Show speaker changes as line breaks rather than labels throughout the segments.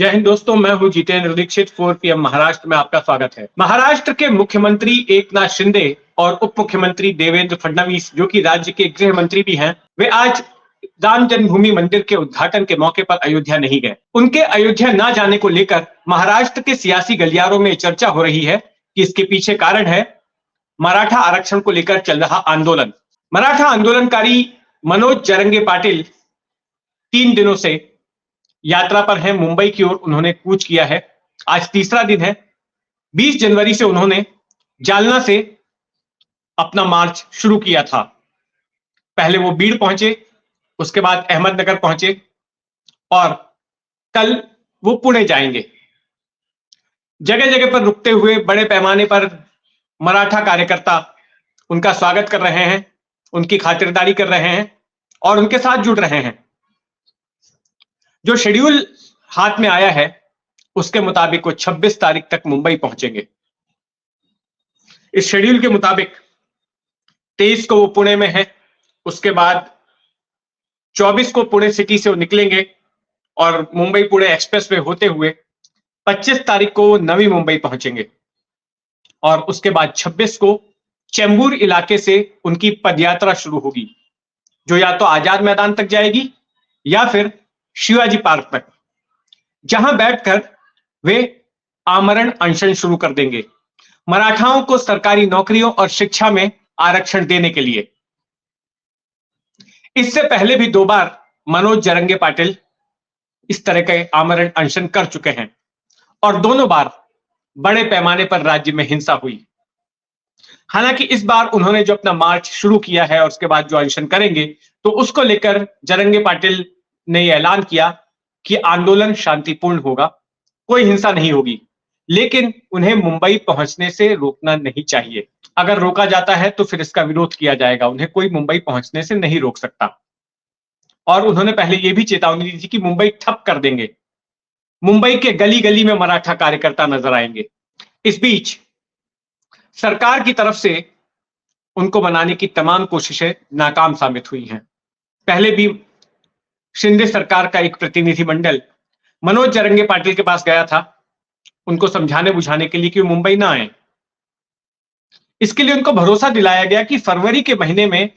जय हिंद दोस्तों, मैं हूं जितेंद्र दीक्षित। 4 PM महाराष्ट्र में आपका स्वागत है। महाराष्ट्र के मुख्यमंत्री एकनाथ शिंदे और उप मुख्यमंत्री देवेंद्र फडणवीस, जो कि राज्य के गृह मंत्री भी हैं, वे आज राम जन्मभूमि मंदिर के उद्घाटन के मौके पर अयोध्या नहीं गए। उनके अयोध्या न जाने को लेकर महाराष्ट्र के सियासी गलियारों में चर्चा हो रही है कि इसके पीछे कारण है मराठा आरक्षण को लेकर चल रहा आंदोलन। मराठा आंदोलनकारी मनोज जरंगे पाटिल 3 दिनों से यात्रा पर हैं। मुंबई की ओर उन्होंने कूच किया है। आज तीसरा दिन है। 20 जनवरी से उन्होंने जालना से अपना मार्च शुरू किया था। पहले वो बीड़ पहुंचे, उसके बाद अहमदनगर पहुंचे और कल वो पुणे जाएंगे। जगह जगह पर रुकते हुए बड़े पैमाने पर मराठा कार्यकर्ता उनका स्वागत कर रहे हैं, उनकी खातिरदारी कर रहे हैं और उनके साथ जुड़ रहे हैं। जो शेड्यूल हाथ में आया है उसके मुताबिक वो 26 तारीख तक मुंबई पहुंचेंगे। इस शेड्यूल के मुताबिक 23 को वो पुणे में है, उसके बाद 24 को पुणे सिटी से वो निकलेंगे और मुंबई पुणे एक्सप्रेस वे होते हुए 25 तारीख को वो नवी मुंबई पहुंचेंगे और उसके बाद 26 को चेंबूर इलाके से उनकी पदयात्रा शुरू होगी, जो या तो आजाद मैदान तक जाएगी या फिर शिवाजी पार्क तक, जहां बैठकर वे आमरण अनशन शुरू कर देंगे मराठाओं को सरकारी नौकरियों और शिक्षा में आरक्षण देने के लिए। इससे पहले भी 2 बार मनोज जरंगे पाटिल इस तरह के आमरण अनशन कर चुके हैं और दोनों बार बड़े पैमाने पर राज्य में हिंसा हुई। हालांकि इस बार उन्होंने जो अपना मार्च शुरू किया है और उसके बाद जो अनशन करेंगे, तो उसको लेकर जरंगे पाटिल ने यह ऐलान किया कि आंदोलन शांतिपूर्ण होगा, कोई हिंसा नहीं होगी, लेकिन उन्हें मुंबई पहुंचने से रोकना नहीं चाहिए। अगर रोका जाता है तो फिर इसका विरोध किया जाएगा। उन्हें कोई मुंबई पहुंचने से नहीं रोक सकता। और उन्होंने पहले यह भी चेतावनी दी थी कि मुंबई ठप कर देंगे। मुंबई के गली गली में मराठा कार्यकर्ता नजर आएंगे। इस बीच सरकार की तरफ से उनको मनाने की तमाम कोशिशें नाकाम साबित हुई हैं। पहले भी शिंदे सरकार का एक प्रतिनिधिमंडल मनोज जरंगे पाटिल के पास गया था, उनको समझाने बुझाने के लिए कि वो मुंबई ना आए। इसके लिए उनको भरोसा दिलाया गया कि फरवरी के महीने में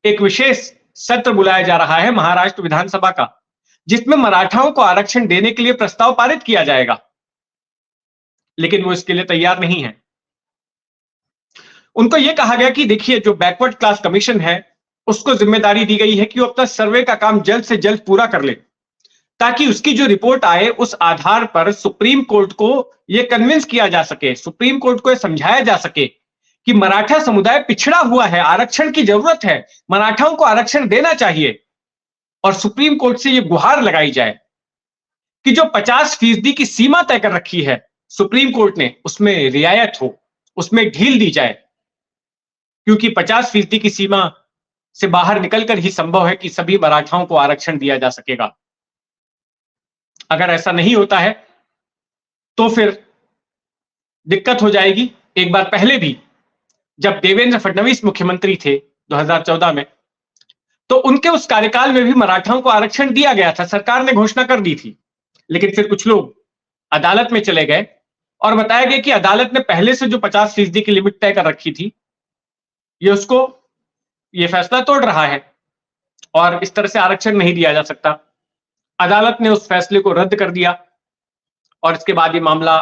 एक विशेष सत्र बुलाया जा रहा है महाराष्ट्र विधानसभा का, जिसमें मराठाओं को आरक्षण देने के लिए प्रस्ताव पारित किया जाएगा, लेकिन वो इसके लिए तैयार नहीं है। उनको यह कहा गया कि देखिए, जो बैकवर्ड क्लास कमीशन है उसको जिम्मेदारी दी गई है कि वो अपना सर्वे का काम जल्द से जल्द पूरा कर ले, ताकि उसकी जो रिपोर्ट आए उस आधार पर सुप्रीम कोर्ट को यह कन्विंस किया जा सके, सुप्रीम कोर्ट को यह समझाया जा सके कि मराठा समुदाय पिछड़ा हुआ है, आरक्षण की जरूरत है, मराठाओं को आरक्षण देना चाहिए। और सुप्रीम कोर्ट से यह गुहार लगाई जाए कि जो 50% की सीमा तय कर रखी है सुप्रीम कोर्ट ने, उसमें रियायत हो, उसमें ढील दी जाए, क्योंकि 50% की सीमा से बाहर निकलकर ही संभव है कि सभी मराठाओं को आरक्षण दिया जा सकेगा। अगर ऐसा नहीं होता है तो फिर दिक्कत हो जाएगी। एक बार पहले भी जब देवेंद्र फडणवीस मुख्यमंत्री थे 2014 में, तो उनके उस कार्यकाल में भी मराठाओं को आरक्षण दिया गया था, सरकार ने घोषणा कर दी थी। लेकिन फिर कुछ लोग अदालत में चले गए और बताया गया कि अदालत ने पहले से जो 50% की लिमिट तय कर रखी थी, ये फैसला तोड़ रहा है और इस तरह से आरक्षण नहीं दिया जा सकता। अदालत ने उस फैसले को रद्द कर दिया और इसके बाद ये मामला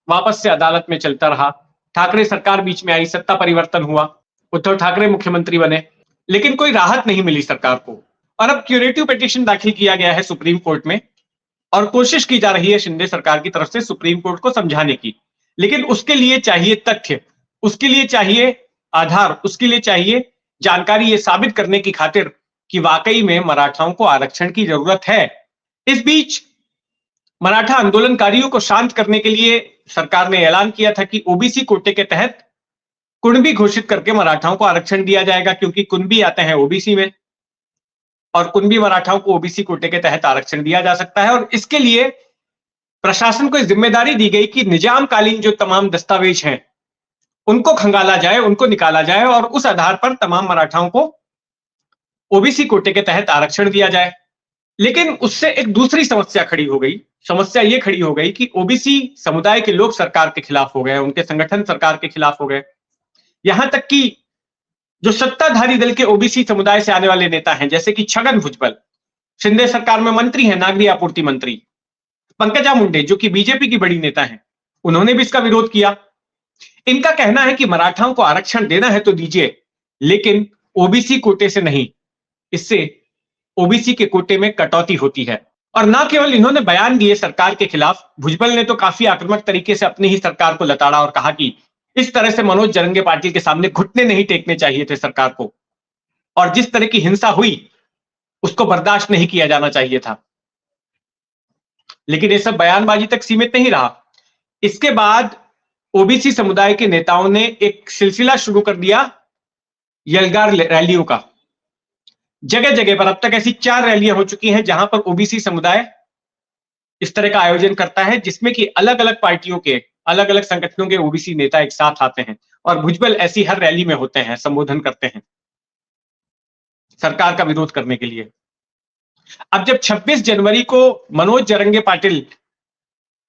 वापस से अदालत में चलता रहा। ठाकरे सरकार बीच में आई, सत्ता परिवर्तन हुआ, उद्धव ठाकरे मुख्यमंत्री बने, लेकिन कोई राहत नहीं मिली सरकार को। और अब क्यूरेटिव पिटीशन दाखिल किया गया है सुप्रीम कोर्ट में और कोशिश की जा रही है शिंदे सरकार की तरफ से सुप्रीम कोर्ट को समझाने की। लेकिन उसके लिए चाहिए तथ्य, उसके लिए चाहिए आधार, उसके लिए चाहिए जानकारी, ये साबित करने की खातिर कि वाकई में मराठाओं को आरक्षण की जरूरत है। इस बीच मराठा आंदोलनकारियों को शांत करने के लिए सरकार ने ऐलान किया था कि ओबीसी कोटे के तहत कुणबी घोषित करके मराठाओं को आरक्षण दिया जाएगा, क्योंकि कुणबी आते हैं ओबीसी में और कुणबी मराठाओं को ओबीसी कोटे के तहत आरक्षण दिया जा सकता है। और इसके लिए प्रशासन को जिम्मेदारी दी गई कि निजामकालीन जो तमाम दस्तावेज हैं उनको खंगाला जाए, उनको निकाला जाए और उस आधार पर तमाम मराठाओं को ओबीसी कोटे के तहत आरक्षण दिया जाए। लेकिन उससे एक दूसरी समस्या खड़ी हो गई समस्या ये खड़ी हो गई कि ओबीसी समुदाय के लोग सरकार के खिलाफ हो गए, उनके संगठन सरकार के खिलाफ हो गए। यहां तक कि जो सत्ताधारी दल के ओबीसी समुदाय से आने वाले नेता हैं, जैसे कि छगन भुजबल, शिंदे सरकार में मंत्री हैं, नागरिक आपूर्ति मंत्री, पंकजा मुंडे जो कि बीजेपी की बड़ी नेता हैं, उन्होंने भी इसका विरोध किया। इनका कहना है कि मराठाओं को आरक्षण देना है तो दीजिए, लेकिन ओबीसी कोटे से नहीं, इससे ओबीसी के कोटे में कटौती होती है। और ना केवल इन्होंने बयान दिए सरकार के खिलाफ, भुजबल ने तो काफी आक्रामक तरीके से अपनी ही सरकार को लताड़ा और कहा कि इस तरह से मनोज जरंगे पाटिल के सामने घुटने नहीं टेकने चाहिए थे सरकार को, और जिस तरह की हिंसा हुई उसको बर्दाश्त नहीं किया जाना चाहिए था। लेकिन ये सब बयानबाजी तक सीमित नहीं रहा। इसके बाद ओबीसी समुदाय के नेताओं ने एक सिलसिला शुरू कर दिया यलगार रैलियों का। जगह जगह पर अब तक ऐसी 4 रैलियां हो चुकी हैं जहां पर ओबीसी समुदाय इस तरह का आयोजन करता है, जिसमें कि अलग अलग पार्टियों के, अलग अलग संगठनों के ओबीसी नेता एक साथ आते हैं और भुजबल ऐसी हर रैली में होते हैं, संबोधन करते हैं सरकार का विरोध करने के लिए। अब जब 26 जनवरी को मनोज जरंगे पाटिल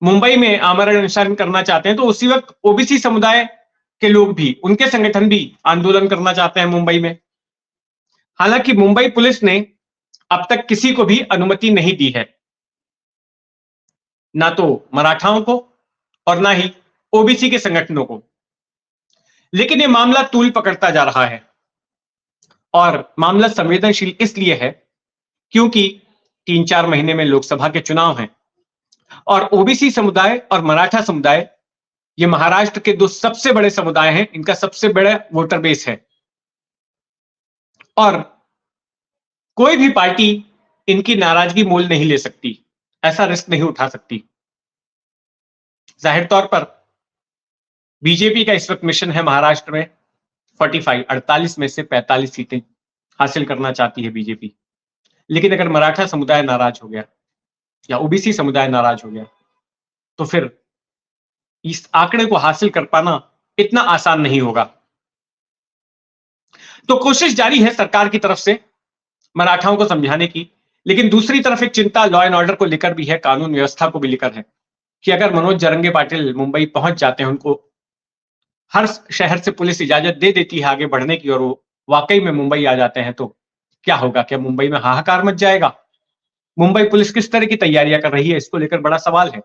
मुंबई में आमरण अनशन करना चाहते हैं, तो उसी वक्त ओबीसी समुदाय के लोग भी, उनके संगठन भी आंदोलन करना चाहते हैं मुंबई में। हालांकि मुंबई पुलिस ने अब तक किसी को भी अनुमति नहीं दी है, ना तो मराठाओं को और ना ही ओबीसी के संगठनों को। लेकिन यह मामला तूल पकड़ता जा रहा है और मामला संवेदनशील इसलिए है क्योंकि 3-4 महीने में लोकसभा के चुनाव हैं और ओबीसी समुदाय और मराठा समुदाय, ये महाराष्ट्र के 2 सबसे बड़े समुदाय हैं, इनका सबसे बड़ा वोटर बेस है और कोई भी पार्टी इनकी नाराजगी मोल नहीं ले सकती, ऐसा रिस्क नहीं उठा सकती। जाहिर तौर पर बीजेपी का इस वक्त मिशन है महाराष्ट्र में 48 में से 45 सीटें हासिल करना चाहती है बीजेपी। लेकिन अगर मराठा समुदाय नाराज हो गया या ओबीसी समुदाय नाराज हो गया तो फिर इस आंकड़े को हासिल कर पाना इतना आसान नहीं होगा। तो कोशिश जारी है सरकार की तरफ से मराठाओं को समझाने की, लेकिन दूसरी तरफ एक चिंता लॉ एंड ऑर्डर को लेकर भी है, कानून व्यवस्था को भी लेकर है कि अगर मनोज जरंगे पाटिल मुंबई पहुंच जाते हैं, उनको हर शहर से पुलिस इजाजत दे देती है आगे बढ़ने की और वो वाकई में मुंबई आ जाते हैं, तो क्या होगा? क्या मुंबई में हाहाकार मच जाएगा? मुंबई पुलिस किस तरह की तैयारियां कर रही है, इसको लेकर बड़ा सवाल है।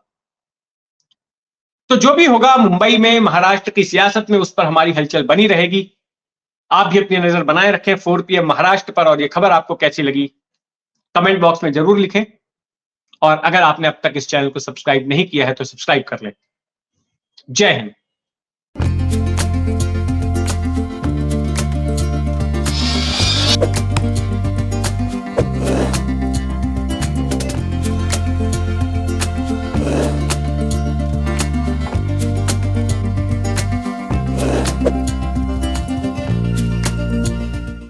तो जो भी होगा मुंबई में, महाराष्ट्र की सियासत में, उस पर हमारी हलचल बनी रहेगी। आप भी अपनी नजर बनाए रखें 4 PM महाराष्ट्र पर, और ये खबर आपको कैसी लगी कमेंट बॉक्स में जरूर लिखें। और अगर आपने अब तक इस चैनल को सब्सक्राइब नहीं किया है तो सब्सक्राइब कर लें। जय हिंद।